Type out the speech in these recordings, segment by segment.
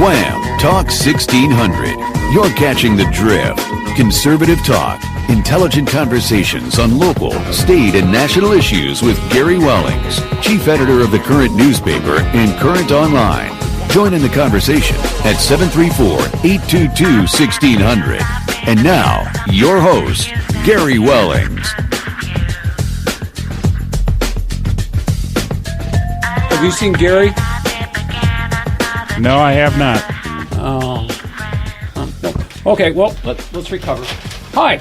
Wham! Talk 1600. You're catching the drift. Conservative talk. Intelligent conversations on local, state, and national issues with Gary Wellings, chief editor of the Current newspaper and Current Online. Join in the conversation at 734-822-1600. And now, your host, Gary Wellings. Have you seen Gary? No, I have not. No. Okay, well, let's recover. Hi.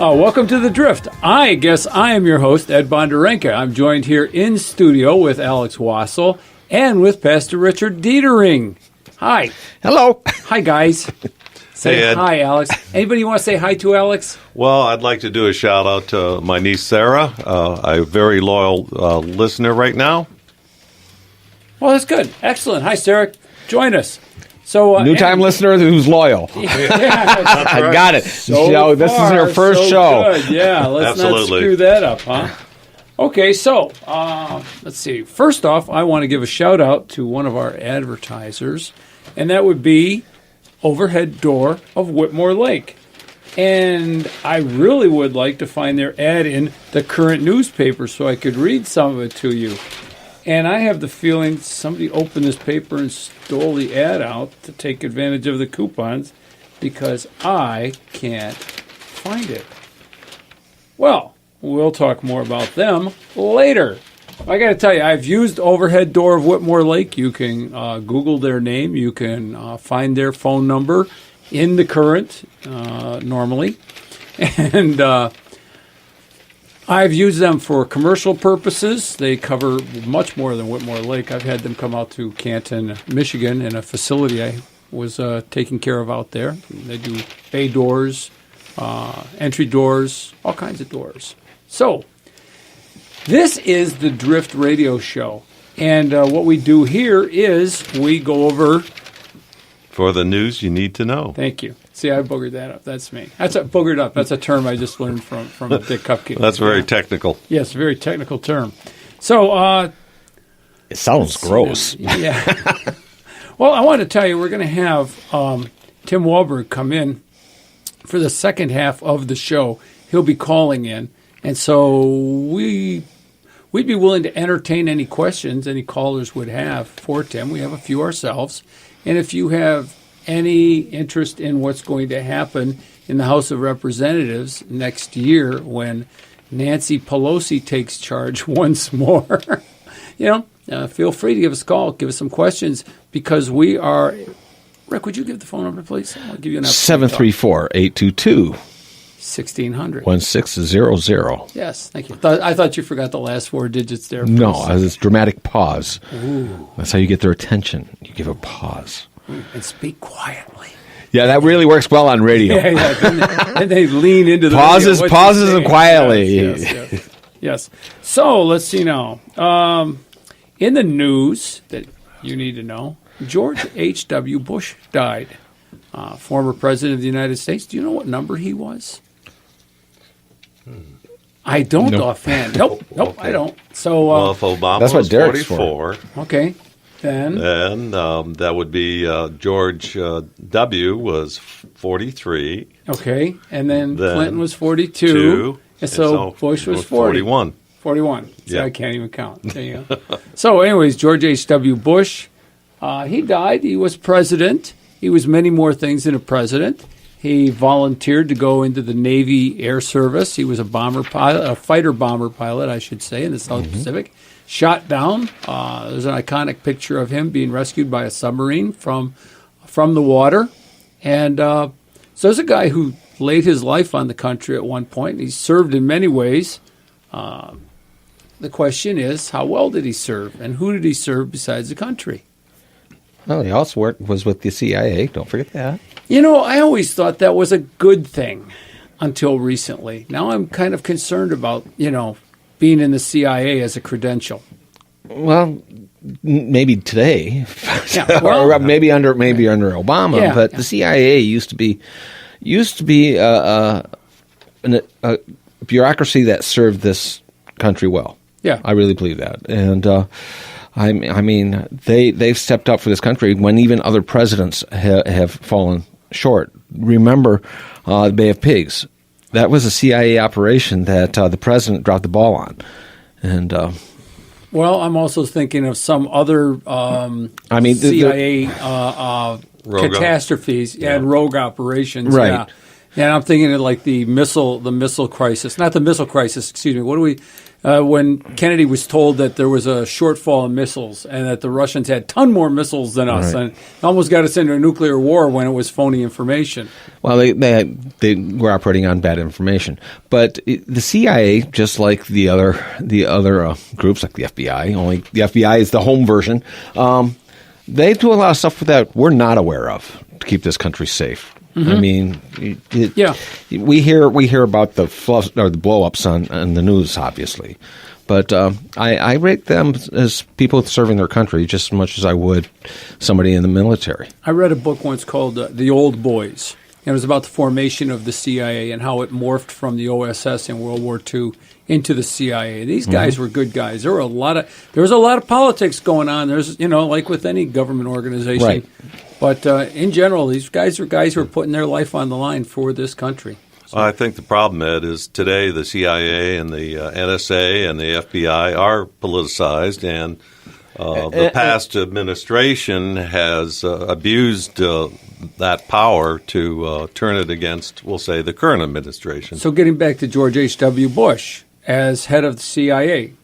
Welcome to The Drift. I guess I am your host, Ed Bonderenka. I'm joined here in studio with Alex Wassell and with Pastor Richard Dietering. Hi. Hello. Hi, guys. Say Hey, Ed. hi, Alex. Anybody want to say hi to Alex? Well, I'd like to do a shout-out to my niece, Sarah, a very loyal listener right now. Well, that's good. Excellent. Hi, Sarah. Join us. So New-time listener who's loyal. Yeah, that's I right. got it. So this is far, your first so show. Good. Yeah, let's not Absolutely. screw that up, huh? Okay, so let's see. First off, I want to give a shout-out to one of our advertisers, and that would be Overhead Door of Whitmore Lake. And I really would like to find their ad in the Current newspaper so I could read some of it to you. And I have the feeling somebody opened this paper and stole the ad out to take advantage of the coupons because I can't find it. Well, we'll talk more about them later. I got to tell you, I've used Overhead Door of Whitmore Lake. You can Google their name. You can find their phone number in the Current normally. And I've used them for commercial purposes. They cover much more than Whitmore Lake. I've had them come out to Canton, Michigan, in a facility I was taking care of out there. They do bay doors, entry doors, all kinds of doors. So, this is the Drift Radio Show. And what we do here is we go over... For the news you need to know. Thank you. See, I boogered that up. That's me. That's a boogered up. That's a term I just learned from Dick Cupcake. That's very technical. Yes, very technical term. So, It sounds gross. yeah. Well, I want to tell you, we're going to have Tim Walberg come in for the second half of the show. He'll be calling in, and so we'd be willing to entertain any questions any callers would have for Tim. We have a few ourselves, and if you have any interest in what's going to happen in the House of Representatives next year when Nancy Pelosi takes charge once more, feel free to give us a call, give us some questions, because we are... Rick, would you give the phone number, please? I'll give you an 734-822-1600. 1600. Yes, thank you. I thought you forgot the last four digits there. No, it's dramatic pause. Ooh. That's how you get their attention. You give a pause. And speak quietly. Yeah, that really works well on radio. Yeah. And they lean into the pauses, radio, pauses, and quietly. Yes. So let's see now. In the news that you need to know, George H.W. Bush died. Former president of the United States. Do you know what number he was? I don't offhand. Nope, okay. I don't. So Well, if Obama that's what was Derek's 44, okay. Then that would be George W. was 43. Okay, and then Clinton was 42. Two, and so Bush was 40. 41. 41. See, Yeah. I can't even count. There you go. So anyways, George H.W. Bush, he died. He was president. He was many more things than a president. He volunteered to go into the Navy Air Service. He was a bomber pilot, a fighter bomber pilot, I should say, in the South Pacific. Shot down. There's an iconic picture of him being rescued by a submarine from the water. And so there's a guy who laid his life on the country at one point. And he served in many ways. The question is, how well did he serve? And who did he serve besides the country? Well, he also was with the CIA. Don't forget that. I always thought that was a good thing until recently. Now I'm kind of concerned about, being in the CIA as a credential. Well, maybe today, Yeah, well, or maybe under Obama. Yeah, but yeah. the CIA used to be a bureaucracy that served this country well. Yeah. I really believe that. And I mean, they've stepped up for this country when even other presidents have fallen short. Remember the Bay of Pigs. That was a CIA operation that the president dropped the ball on. And well, I'm also thinking of some other CIA catastrophes and rogue operations. Right. Yeah. And I'm thinking of like the missile crisis. Not the missile crisis, excuse me. What do we when Kennedy was told that there was a shortfall in missiles and that the Russians had a ton more missiles than us, and almost got us into a nuclear war when it was phony information. Well, they were operating on bad information, but the CIA, just like the other groups, like the FBI, only the FBI is the home version. They do a lot of stuff that we're not aware of to keep this country safe. I mean, we hear about the fluff or the blow-ups on the news, obviously, but I rate them as people serving their country just as much as I would somebody in the military. I read a book once called The Old Boys, and it was about the formation of the CIA and how it morphed from the OSS in World War II into the CIA. These guys were good guys. There was a lot of politics going on. There's like with any government organization. Right. But in general, these guys are guys who are putting their life on the line for this country. So. I think the problem, Ed, is today the CIA and the NSA and the FBI are politicized, and the past administration has abused that power to turn it against, we'll say, the current administration. So getting back to George H.W. Bush as head of the CIA,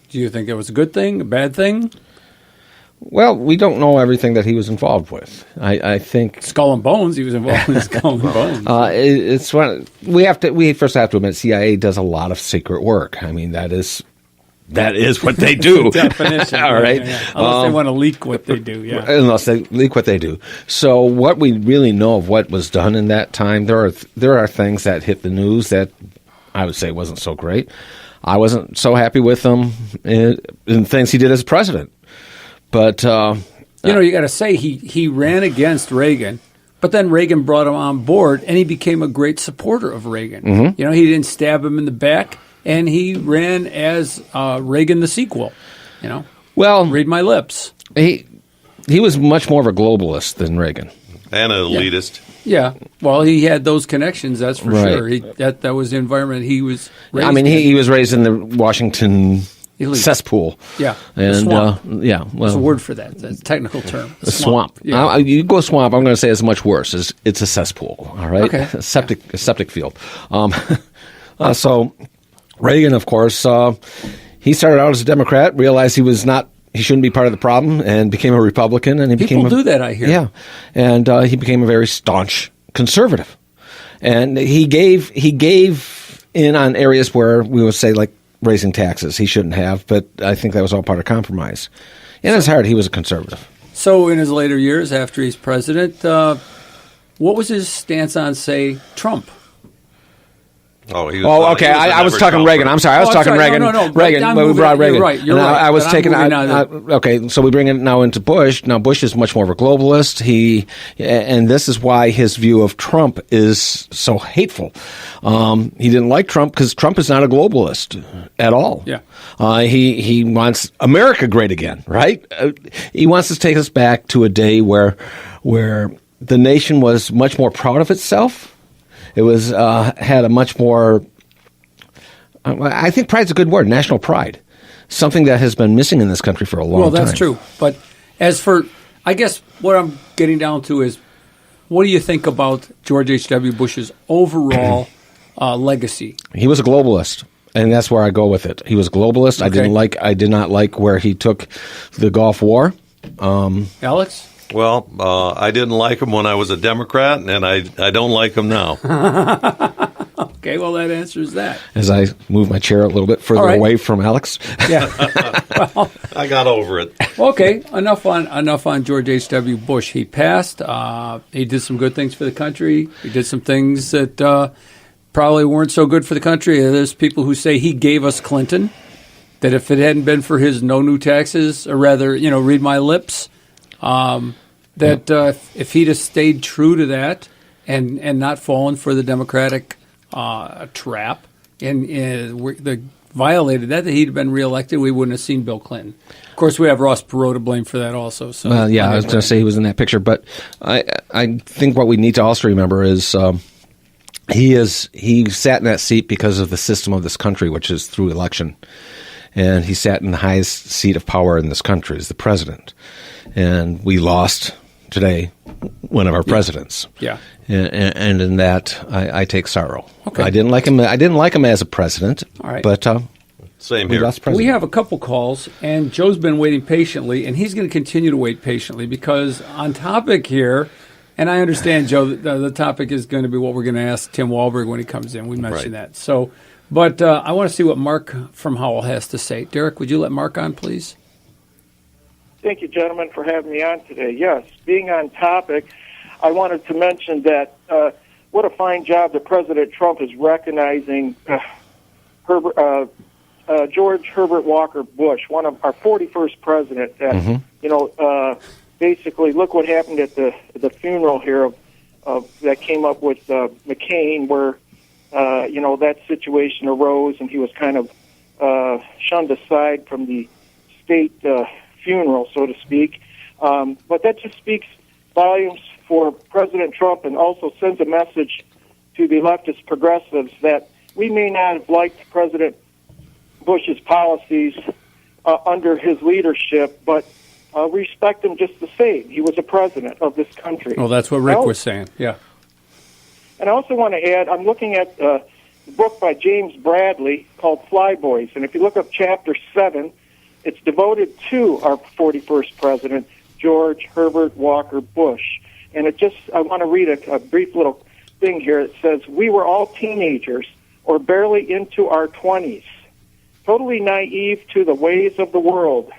do you think it was a good thing, a bad thing? Well, we don't know everything that he was involved with. I think Skull and Bones. He was involved in Skull and Bones. It's one we first have to admit CIA does a lot of secret work. I mean, that is what they do. Definition. All right. Yeah. Unless they want to leak what they do. Yeah. Unless they leak what they do. So what we really know of what was done in that time, there are things that hit the news that I would say wasn't so great. I wasn't so happy with them in things he did as president. But you got to say he ran against Reagan, but then Reagan brought him on board, and he became a great supporter of Reagan. Mm-hmm. He didn't stab him in the back, and he ran as Reagan the sequel. Well, read my lips. He was much more of a globalist than Reagan, and an elitist. Yeah. Well, he had those connections. That's for sure. That was the environment he was raised. I mean, he was raised in the Washington elite cesspool. Yeah. And swamp. well, there's a word for that. That's a technical term. A swamp. Yeah. You go swamp, I'm going to say it's much worse. It's a cesspool, all right? Okay. A septic field. So Reagan, of course, he started out as a Democrat, realized he shouldn't be part of the problem, and became a Republican. And People do that, I hear. Yeah. And he became a very staunch conservative. And he gave in on areas where we would say, like, raising taxes. He shouldn't have, but I think that was all part of compromise. In his heart, he was a conservative. So in his later years, after he's president, what was his stance on, say, Trump? Oh, he was. Okay. I was talking Reagan. I'm sorry. I was talking Reagan. No. Reagan. We brought Reagan. You're right. You're right. I was taking. Okay. So we bring it now into Bush. Now Bush is much more of a globalist. And this is why his view of Trump is so hateful. He didn't like Trump because Trump is not a globalist at all. Yeah. He wants America great again. Right. He wants to take us back to a day where the nation was much more proud of itself. It was had a much more. I think pride's a good word. National pride, something that has been missing in this country for a long time. Well, that's true. But as for, I guess what I'm getting down to is, what do you think about George H.W. Bush's overall legacy? He was a globalist, and that's where I go with it. He was a globalist. Okay. I did not like where he took the Gulf War. Alex? Well, I didn't like him when I was a Democrat, and I don't like him now. Okay, well, that answers that. As I move my chair a little bit further away from Alex. Yeah. Well, I got over it. Okay, enough on George H.W. Bush. He passed. He did some good things for the country. He did some things that probably weren't so good for the country. There's people who say he gave us Clinton, that if it hadn't been for his no new taxes, or rather, read my lips, if he'd have stayed true to that and not fallen for the Democratic trap and the violated that he'd been reelected, we wouldn't have seen Bill Clinton. Of course, we have Ross Perot to blame for that also. So Well, yeah, I was going to say he was in that picture, but I think what we need to also remember is he sat in that seat because of the system of this country, which is through election. And he sat in the highest seat of power in this country as the president. And we lost today one of our presidents. Yeah. And in that, I take sorrow. Okay. I didn't like him as a president. All right. But Same we here. lost president. We have a couple calls, and Joe's been waiting patiently, and he's going to continue to wait patiently because on topic here, and I understand, Joe, the topic is going to be what we're going to ask Tim Walberg when he comes in. We mentioned that. So, but I want to see what Mark from Howell has to say. Derek, would you let Mark on, please? Thank you, gentlemen, for having me on today. Yes, being on topic, I wanted to mention that what a fine job that President Trump is recognizing George Herbert Walker Bush, one of our 41st president. That basically, look what happened at the funeral here of that came up with McCain, where that situation arose, and he was kind of shunned aside from the state funeral, so to speak. But that just speaks volumes for President Trump, and also sends a message to the leftist progressives that we may not have liked President Bush's policies under his leadership, but respect him just the same. He was a president of this country. Well, that's what Rick was saying. Yeah. And I also want to add, I'm looking at the book by James Bradley called Flyboys, and if you look up Chapter 7, it's devoted to our 41st president, George Herbert Walker Bush. And I want to read a brief little thing here. It says, "We were all teenagers or barely into our 20s, totally naive to the ways of the world.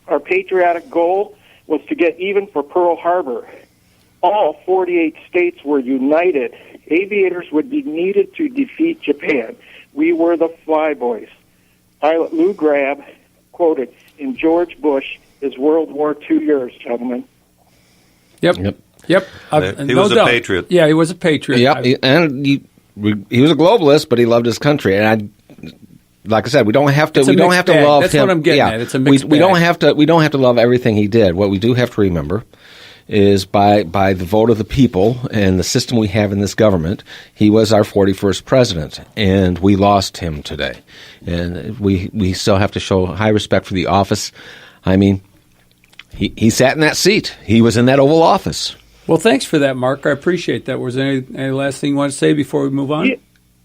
Our patriotic goal was to get even for Pearl Harbor. All 48 states were united. Aviators would be needed to defeat Japan. We were the Flyboys." Pilot Lou Grab quoted in George Bush, his World War II years, gentlemen. Yep. He was a patriot. Yeah, he was a patriot. Yeah, and he was a globalist, but he loved his country. And like I said, we don't have to. It's a We don't mixed have to bag. love That's him. what I'm getting at. It's a mixed we don't bag. have to. We don't have to love everything he did. What we do have to remember is by the vote of the people and the system we have in this government, he was our 41st president, and we lost him today. And we still have to show high respect for the office. I mean, he sat in that seat. He was in that Oval Office. Well, thanks for that, Mark. I appreciate that. Was there any last thing you want to say before we move on?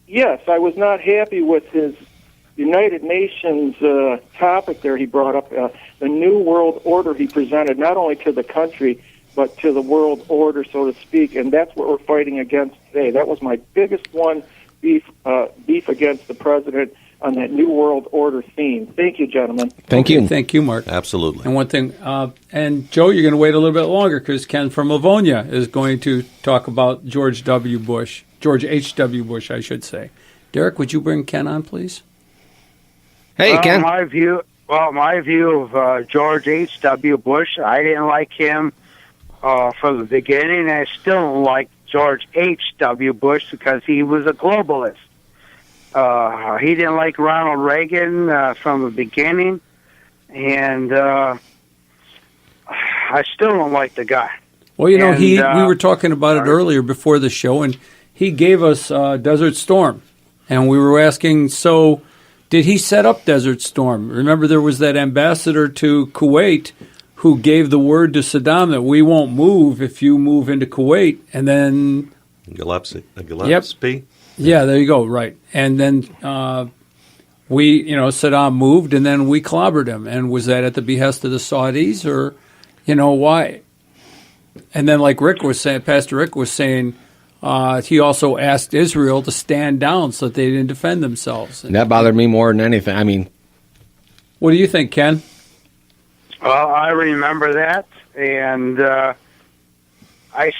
Yes, I was not happy with his United Nations topic there he brought up, the New World Order he presented, not only to the country, but to the world order, so to speak, and that's what we're fighting against today. That was my biggest beef against the president on that New World Order theme. Thank you, gentlemen. Thank you. Thank you, Mark. Absolutely. And one thing, and Joe, you're going to wait a little bit longer because Ken from Livonia is going to talk about George H.W. Bush, I should say. Derek, would you bring Ken on, please? Hey, Ken. My view of George H.W. Bush, I didn't like him from the beginning. I still don't like George H.W. Bush because he was a globalist. He didn't like Ronald Reagan from the beginning, and I still don't like the guy. Well, we were talking about it earlier before the show, and he gave us Desert Storm, and we were asking, so did he set up Desert Storm? Remember, there was that ambassador to Kuwait who gave the word to Saddam that we won't move if you move into Kuwait, and then Gillespie. Yep. Yeah, there you go. Right, and then Saddam moved, and then we clobbered him. And was that at the behest of the Saudis, or why? And then, like Rick was saying, Pastor Rick was saying, he also asked Israel to stand down so that they didn't defend themselves. That bothered me more than anything. I mean, what do you think, Ken? Well, I remember that, and I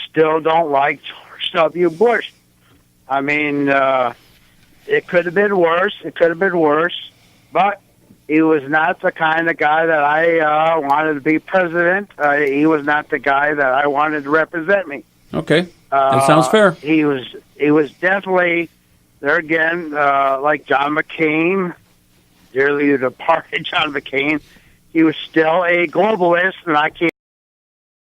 still don't like George W. Bush. I mean, it could have been worse. But he was not the kind of guy that I wanted to be president. He was not the guy that I wanted to represent me. Okay, that sounds fair. He was definitely there again, like John McCain. dearly departed John McCain, he was still a globalist, and I can't